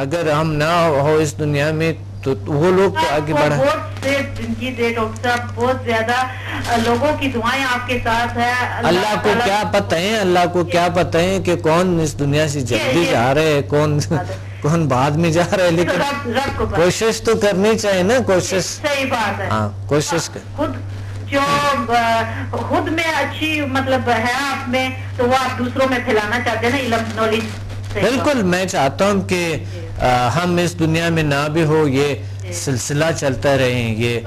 اگر ہم نہ ہو اس دنیا میں تو وہ لوگ تو آگے بڑھا. بہت سے جی ڈاکٹر صاحب بہت زیادہ لوگوں کی دعائیں آپ کے ساتھ ہے. اللہ کو کیا پتہ ہے, اللہ کو کیا پتہ ہے کہ کون اس دنیا سے جلدی جا رہے ہے, کون بعد میں جا رہے ہے, لیکن کوشش تو کرنی چاہیے نا, کوشش. صحیح بات ہے. ہاں کوشش کر. خود جو خود میں اچھی مطلب ہے آپ میں, تو وہ آپ دوسروں میں پھیلانا چاہتے ہیں نا علم نالج. بالکل میں چاہتا ہوں کہ ہم اس دنیا میں نہ بھی ہو, یہ سلسلہ چلتا رہے, یہ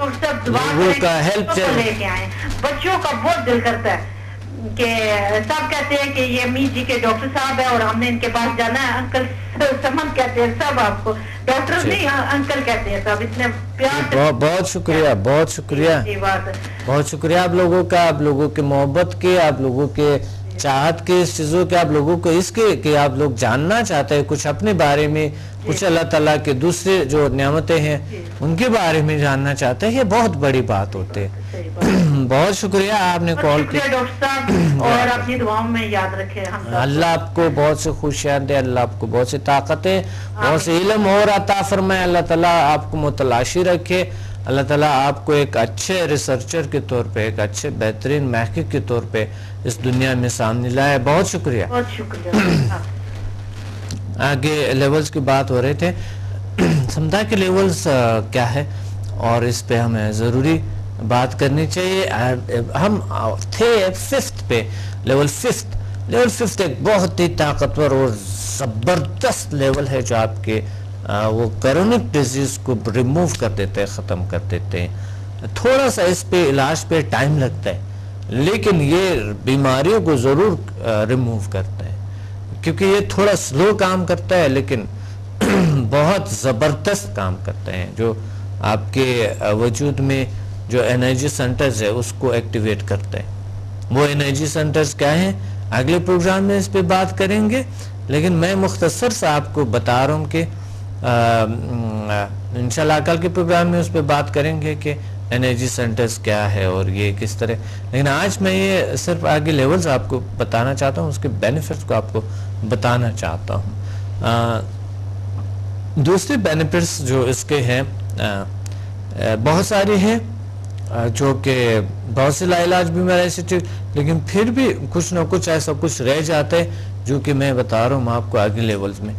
لوگوں کا ہیلپ لے کے آئیں. بچوں کا بہت دل کرتا ہے کہ سب کہتے ہیں کہ یہ امی جی کے ڈاکٹر صاحب ہے اور ہم نے ان کے پاس جانا ہے. انکل سمن کہتے ہیں سب, آپ کو ڈاکٹر نہیں انکل کہتے ہیں سب, اتنے پیار. بہت شکریہ, بہت شکریہ, بہت شکریہ آپ لوگوں کا, آپ لوگوں کے محبت کے, آپ لوگوں کے چاہت کے, اس چیزوں کے, آپ لوگوں کو اس کے کہ آپ لوگ جاننا چاہتے ہیں کچھ اپنے بارے میں, کچھ اللہ تعالیٰ کے دوسرے جو نعمتیں ہیں ان کے بارے میں جاننا چاہتے ہیں, یہ بہت بڑی بات ہوتی ہے. بہت شکریہ آپ نے کال کی. ڈاکٹر صاحب اور اپنی دعاؤں میں یاد رکھے. اللہ آپ کو بہت سے خوشیاں دے, اللہ آپ کو بہت سی طاقتیں, بہت سے علم اور عطا فرمائے. اللہ تعالیٰ آپ کو متلاشی رکھے. اللہ تعالیٰ آپ کو ایک اچھے ریسرچر کے طور پہ, ایک اچھے بہترین محقق کے طور پہ اس دنیا میں سامنے لائے. بہت شکریہ. بہت شکریہ. آگے لیولز کی بات ہو رہے تھے. سمجھا کہ لیولز کیا ہے اور اس پہ ہمیں ضروری بات کرنی چاہیے. ہم تھے ففتھ پہ, لیول ففتھ ایک بہت ہی طاقتور اور زبردست لیول ہے جو آپ کے وہ کرونک ڈیزیز کو ریموو کر دیتے ہیں, ختم کر دیتے ہیں. تھوڑا سا اس پہ علاج پہ ٹائم لگتا ہے, لیکن یہ بیماریوں کو ضرور ریموو کرتا ہے, کیونکہ یہ تھوڑا سلو کام کرتا ہے لیکن بہت زبردست کام کرتے ہیں, جو آپ کے وجود میں جو انرجی سینٹرز ہے اس کو ایکٹیویٹ کرتے ہیں. وہ انرجی سینٹرز کیا ہیں اگلے پروگرام میں اس پہ بات کریں گے, لیکن میں مختصر سے آپ کو بتا رہا ہوں کہ انشاءاللہ کل کے پروگرام میں اس پہ بات کریں گے کہ انرجی سینٹرز کیا ہے اور یہ کس طرح. لیکن آج میں یہ صرف آگے لیولز آپ کو بتانا چاہتا ہوں, اس کے بینیفٹس کو آپ کو بتانا چاہتا ہوں. دوسرے بینیفٹس جو اس کے ہیں بہت سارے ہیں, جو کہ بہت سے لا علاج بیماری ایسی تھی, لیکن پھر بھی کچھ نہ کچھ ایسا کچھ رہ جاتا ہے جو کہ میں بتا رہا ہوں آپ کو آگے لیولز میں.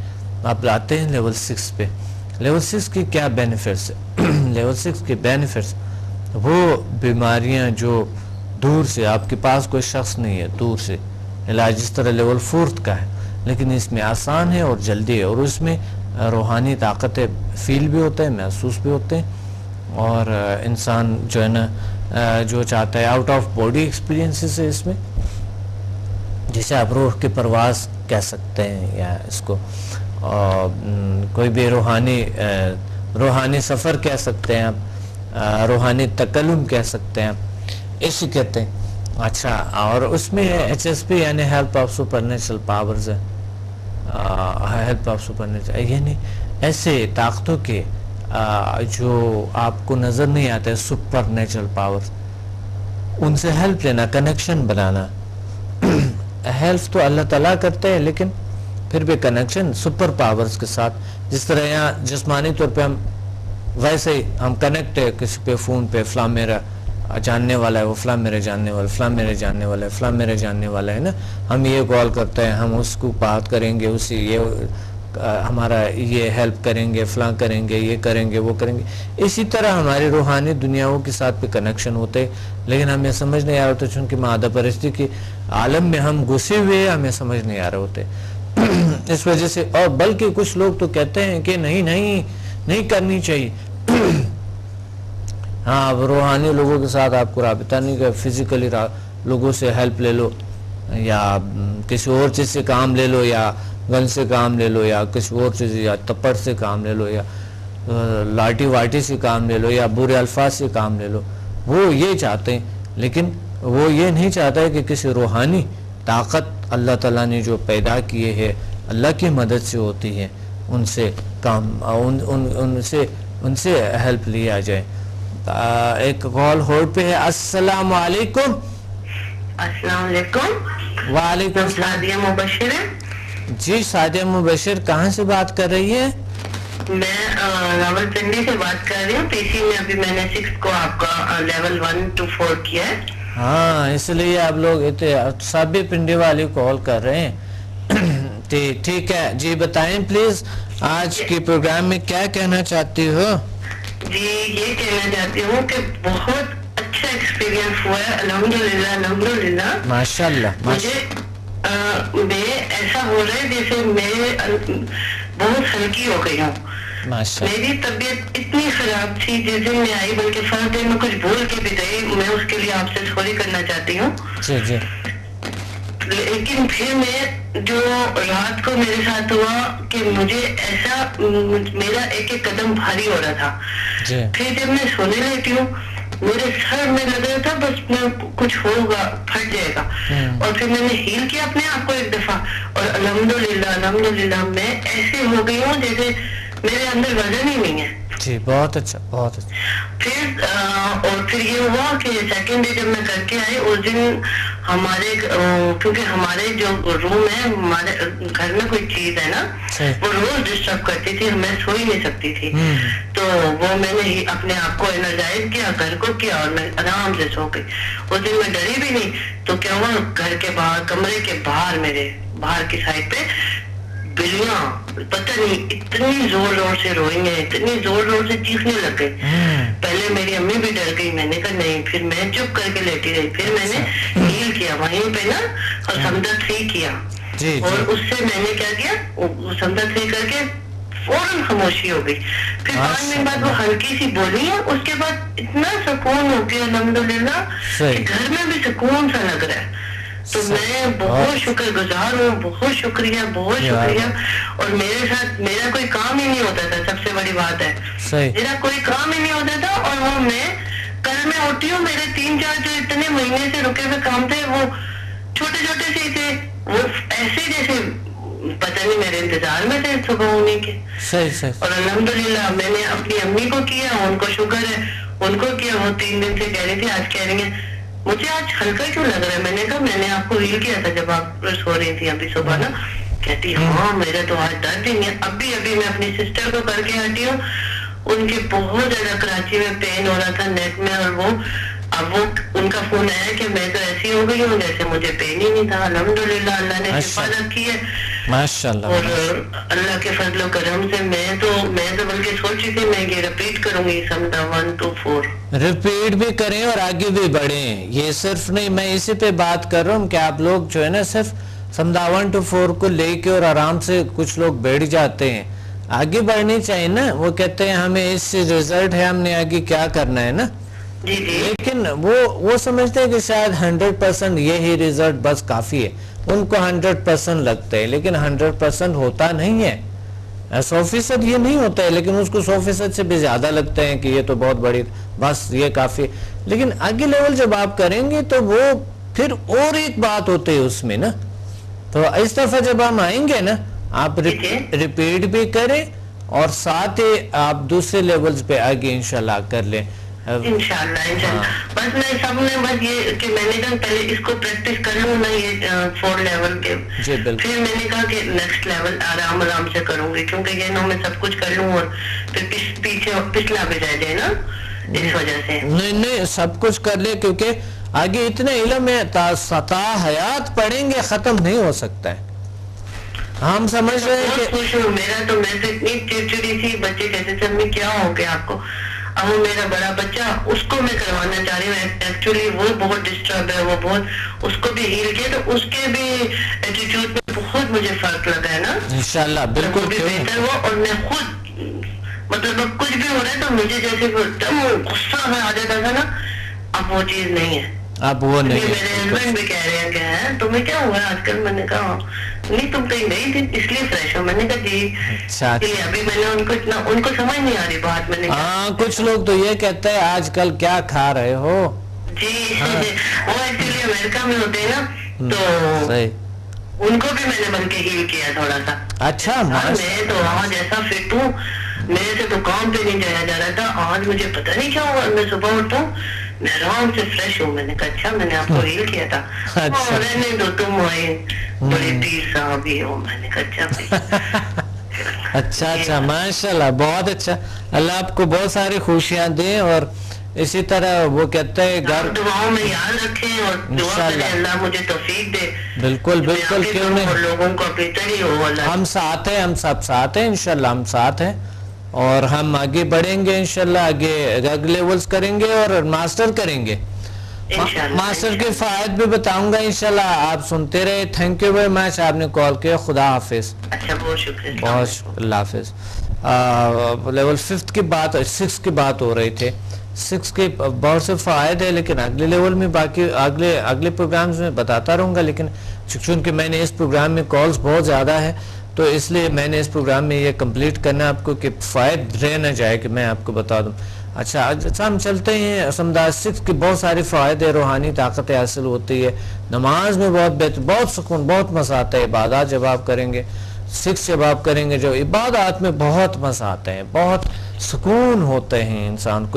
آپ لاتے ہیں لیول 6 پہ. لیول 6 کی کیا بینیفٹس ہے؟ لیول 6 کے بینیفٹس وہ بیماریاں جو دور سے, آپ کے پاس کوئی شخص نہیں ہے, دور سے علاج جس طرح لیول 4 کا ہے, لیکن اس میں آسان ہے اور جلدی ہے, اور اس میں روحانی طاقتیں فیل بھی ہوتے ہیں, محسوس بھی ہوتے ہیں, اور انسان جو ہے نا جو چاہتا ہے آؤٹ آف باڈی ایکسپیرینسز ہے اس میں, جسے آپ روح کی پرواز کہہ سکتے ہیں, یا اس کو کوئی بھی روحانی سفر کہہ سکتے ہیں آپ, روحانی تکلم کہہ سکتے ہیں آپ, اسی کہتے ہیں. اچھا, اور اس میں HSP یعنی help of super natural powers ہے, ہیلپ آف سپر نیچرل یعنی ایسے طاقتوں کے جو آپ کو نظر نہیں آتے, سپر نیچرل پاورز, ان سے ہیلپ لینا, کنیکشن بنانا. ہیلپ تو اللہ تعالیٰ کرتے ہیں, لیکن پھر بھی کنیکشن سپر پاورز کے ساتھ. جس طرح یہاں جسمانی طور پہ ہم ویسے ہی ہم کنیکٹ ہے کسی پہ فون پہ, فلاں میرا جاننے والا ہے, وہ فلاں میرے جاننے والا, فلاں میرے جاننے والا ہے, فلاں میرے جاننے والا ہے نا, ہم یہ کال کرتے ہیں, ہم اس کو بات کریں گے, اسی یہ ہمارا یہ ہیلپ کریں گے, فلاں کریں گے, یہ کریں گے, وہ کریں گے. اسی طرح ہماری روحانی دنیاؤں کے ساتھ بھی کنیکشن ہوتے, لیکن ہمیں سمجھ نہیں آ رہا ہوتا, چونکہ مادہ پرستی کے عالم میں ہم گھسے ہوئے, ہمیں سمجھ نہیں آ رہے ہوتے اس وجہ سے. اور بلکہ کچھ لوگ تو کہتے ہیں کہ نہیں کرنی چاہیے. ہاں, اب روحانی لوگوں کے ساتھ آپ کو رابطہ نہیں کر, فزیکلی لوگوں سے ہیلپ لے لو, یا کسی اور چیز سے کام لے لو, یا گن سے کام لے لو, یا کسی اور چیز, یا تپڑ سے کام لے لو, یا لاٹھی واٹھی سے کام لے لو, یا برے الفاظ سے کام لے لو. وہ یہ چاہتے ہیں, لیکن وہ یہ نہیں چاہتا ہے کہ کسی روحانی طاقت اللہ تعالیٰ نے جو پیدا کیے ہے, اللہ کی مدد سے ہوتی ہے, ان سے کام, ان سے ہیلپ لیا جائے. ایک کال ہولڈ پہ ہے. السلام علیکم. السلام علیکم. وعلیکم السلام. سعدیہ مبشر ہے جی, سعدیہ مبشر کہاں سے بات کر رہی ہے؟ میں راولپنڈی سے بات کر رہی ہوں. PC میں ابھی میں نے 6 کو آپ کا لیول 1 to 4 کیا ہے. ہاں اس لیے آپ لوگ سبھی پنڈی والی کال کر رہے ہیں. ٹھیک ہے جی بتائیں پلیز آج کے پروگرام میں کیا کہنا چاہتی ہو؟ جی یہ کہنا چاہتی ہوں کہ بہت اچھا ایکسپیرینس ہوا ہے. الحمدللہ ماشاء اللہ. مجھے میں ایسا ہو رہا ہے جیسے میں بہت ہلکی ہو گئی ہوں. میری طبیعت اتنی خراب تھی جس دن میں آئی, بلکہ فرسٹ ڈے میں کچھ بھول کے بھی گئی, میں اس کے لیے آپ سے سوری کرنا چاہتی ہوں. جی لیکن پھر میں جو رات کو میرے ساتھ ہوا کہ مجھے ایسا میرا ایک ایک قدم بھاری ہو رہا تھا. پھر جب میں سونے لیتی ہوں میرے سر میں لگ رہا تھا بس میں کچھ ہوگا, پھٹ جائے گا. اور پھر میں نے ہیل کیا اپنے آپ کو ایک دفعہ, اور الحمدللہ میں ایسے ہو گئی ہوں جیسے میرے اندر وزن ہی نہیں ہے. جی بہت اچھا بہت اچھا. پھر یہ ہوا کہ سیکنڈ ڈے جب میں کر کے آئی اس دن ہمارے کیونکہ ہمارے جو روم ہے ہمارے گھر میں کوئی چیز ہے نا وہ روز ڈسٹرب کرتی تھی, میں سو ہی نہیں سکتی تھی. تو وہ میں نے اپنے آپ کو انرجائز کیا, گھر کو کیا, اور میں آرام سے سو گئی. اس دن میں ڈری بھی نہیں. تو کیا ہوا, گھر کے باہر کمرے کے باہر میرے باہر کی سائڈ پہ بلیاں پتہ نہیں اتنی زور سے روئی ہیں, اتنی زور سے چیخنے لگ گئی. پہلے میری امی بھی ڈر گئی, میں نے کہا نہیں, پھر میں چپ کر کے لیٹی رہی. پھر میں نے ہیل کیا وہیں پہ نا, اور سمدھا 3 کیا. اور اس سے میں نے کیا کیا, سمدھا 3 کر کے فوراً خاموشی ہو گئی. پھر 5 منٹ بعد وہ ہلکی سی بولی ہے, اس کے بعد اتنا سکون ہو گیا الحمدللہ کہ گھر میں بھی سکون سا لگ رہا ہے. تو میں بہت شکر گزار ہوں, بہت شکریہ. اور میرے ساتھ میرا کوئی کام ہی نہیں ہوتا تھا, سب سے بڑی بات ہے میرا کوئی کام ہی نہیں ہوتا تھا. اور وہ میں کل میں اٹھی ہوں, میرے 3-4 جو اتنے مہینے سے رکے ہوئے کام تھے وہ چھوٹے سے تھے, وہ ایسے جیسے پتہ نہیں میرے انتظار میں تھے صبح ہونے کے. اور الحمدللہ میں نے اپنی امی کو کیا, ان کو شکر ہے, ان کو کیا. وہ 3 دن سے کہہ رہی تھی, آج کہہ رہی ہیں مجھے آج ہلکا کیوں لگ رہا ہے. میں نے کہا میں نے آپ کو ہیل کیا تھا جب آپ سو رہی تھی ابھی صبح نا. کہتی ہاں میرا تو آج درد ہی نہیں ہے. ابھی میں اپنی سسٹر کو کر کے ہٹی ہوں, ان کے بہت زیادہ کراچی میں پین ہو رہا تھا نیک میں, اور وہ اب وہ ان کا فون آیا کہ میں تو ایسی ہو گئی ہوں جیسے مجھے پین ہی نہیں تھا. الحمدللہ اللہ نے حفاظت کی ہے ماشاءاللہ. اور اللہ کے فضل و کرم سے میں تو بلکہ سوچی تھی میں یہ ریپیٹ کروں گی سمدھا 1 to 4 ریپیٹ بھی کریں اور آگے بھی بڑھیں. یہ صرف نہیں, میں اسی پہ بات کر رہا ہوں کہ آپ لوگ جو ہے نا صرف سمدھا 1 to 4 کو لے کے اور آرام سے کچھ لوگ بیٹھ جاتے ہیں. آگے بڑھنی چاہیے نا, وہ کہتے ہیں ہمیں اس سے ریزلٹ ہے, ہم نے آگے کیا کرنا ہے نا. لیکن وہ سمجھتے ہیں کہ شاید 100% یہی ریزلٹ بس کافی ہے. ان کو 100% لگتا ہے, لیکن 100% ہوتا نہیں ہے. 100% یہ نہیں ہوتا ہے, لیکن اس کو 100% سے بھی زیادہ لگتا ہے کہ یہ تو بہت بڑی, بس یہ کافی. لیکن آگے لیول جب آپ کریں گے تو وہ پھر اور ایک بات ہوتی ہے اس میں نا. تو اس دفعہ جب ہم آئیں گے نا, آپ ریپیٹ بھی کریں اور ساتھ ہی آپ دوسرے لیولز پہ آگے انشاءاللہ کر لیں. انشاءاللہ. بس میں سب نے بس یہ کہ میں نے کہا پہلے اس کو پریکٹس کر لوں میں یہ 4 لیول کے, پھر میں نے کہا کہ نیکسٹ لیول آرام سے کروں گی, کیونکہ یہ نا میں سب کچھ کر لوں اور پھر پیچھے پچھلا بھی رہ جائے نا, اس وجہ سے. نہیں سب کچھ کر لے, کیونکہ آگے اتنے علم ہے تا حیات پڑھیں گے ختم نہیں ہو سکتا ہے. ہم سمجھ رہے ہیں کہ میں تو اتنی چڑچڑی تھی, بچے کہتے تھے امی کیا ہو گیا آپ کو. اب وہ میرا بڑا بچہ, اس کو میں کروانا چاہ رہی ہوں, ایکچولی وہ بہت ڈسٹرب ہے, وہ بہت, اس کو بھی ہیل کیا تو اس کے بھی ایٹیٹیوڈ میں بہت مجھے فرق لگا ہے نا. انشاءاللہ بالکل بھی بہتر ہوا. اور میں خود مطلب کچھ بھی ہو رہا ہے تو مجھے جیسے غصہ میں آ جاتا تھا نا, اب وہ چیز نہیں ہے. اب وہ نہیں. میرے ہسبینڈ بھی کہہ رہے ہیں کہ تمہیں کیا ہوا آج کل. میں نے کہا نہیں تم کہیں گئی تھی اس لیے فریش ہو. میں نے کہا جی. ابھی میں نے ان کو سمجھ نہیں آ رہی بات. میں نے ہاں کچھ لوگ تو یہ کہتے ہیں آج کل کیا کھا رہے ہو. جی وہ ایکچولی امریکہ میں ہوتے ہیں نا, تو ان کو بھی میں نے بن کے ہیل کیا تھوڑا سا. اچھا. میں تو آج ایسا فٹ ہوں, میرے سے تو کام پہ نہیں جایا جا رہا تھا. آج مجھے پتہ نہیں کیا ہوا, میں صبح اٹھتا ہوں میں آرام سے فریش ہوں. میں نے کہا اچھا میں نے آپ کو ہیل کیا تھا. رہنے دو, تم آئے بڑے پیر صاحب ہی ہو. میں نے کہا اچھا اچھا ماشاءاللہ بہت اچھا. اللہ آپ کو بہت ساری خوشیاں دیں اور اسی طرح وہ کہتے ہیں گھر دعاؤں میں یاد رکھیں اور دعا کریں اللہ مجھے توفیق دے. بالکل کیوں نہیں, لوگوں کو بہتر ہی ہو. ہم ساتھ ہیں, ہم سب ساتھ ہیں انشاءاللہ, ہم ساتھ ہیں اور ہم آگے بڑھیں گے انشاءاللہ, آگے لیولز کریں گے اور ماسٹر کریں گے. ماسٹر کے فوائد بھی بتاؤں گا انشاءاللہ, آپ سنتے رہے. تھینک یو ویری مچ, آپ نے کال کیا. خدا حافظ. اچھا بہت شکریہ. بہت اللہ حافظ. لیول 5 کی بات, 6 کی بات ہو رہی تھی. 6 کے بہت سے فوائد ہیں لیکن اگلے لیول میں باقی اگلے پروگرامز میں بتاتا رہوں گا. لیکن چونکہ میں نے اس پروگرام میں کالز بہت زیادہ ہے تو اس لیے میں نے اس پروگرام میں یہ کمپلیٹ کرنا آپ کو کہ فوائد رہ نہ جائے کہ میں آپ کو بتا دوں. اچھا ہم چلتے ہیں. سمداز 6 کے بہت سارے فوائد ہیں. روحانی طاقت حاصل ہوتی ہے, نماز میں بہت بہتر, بہت سکون, بہت مزہ آتا ہے. عبادات جب آپ کریں گے, 6 جب آپ کریں گے, جو عبادات میں بہت مزہ آتا ہے, بہت سکون ہوتے ہیں انسان کو.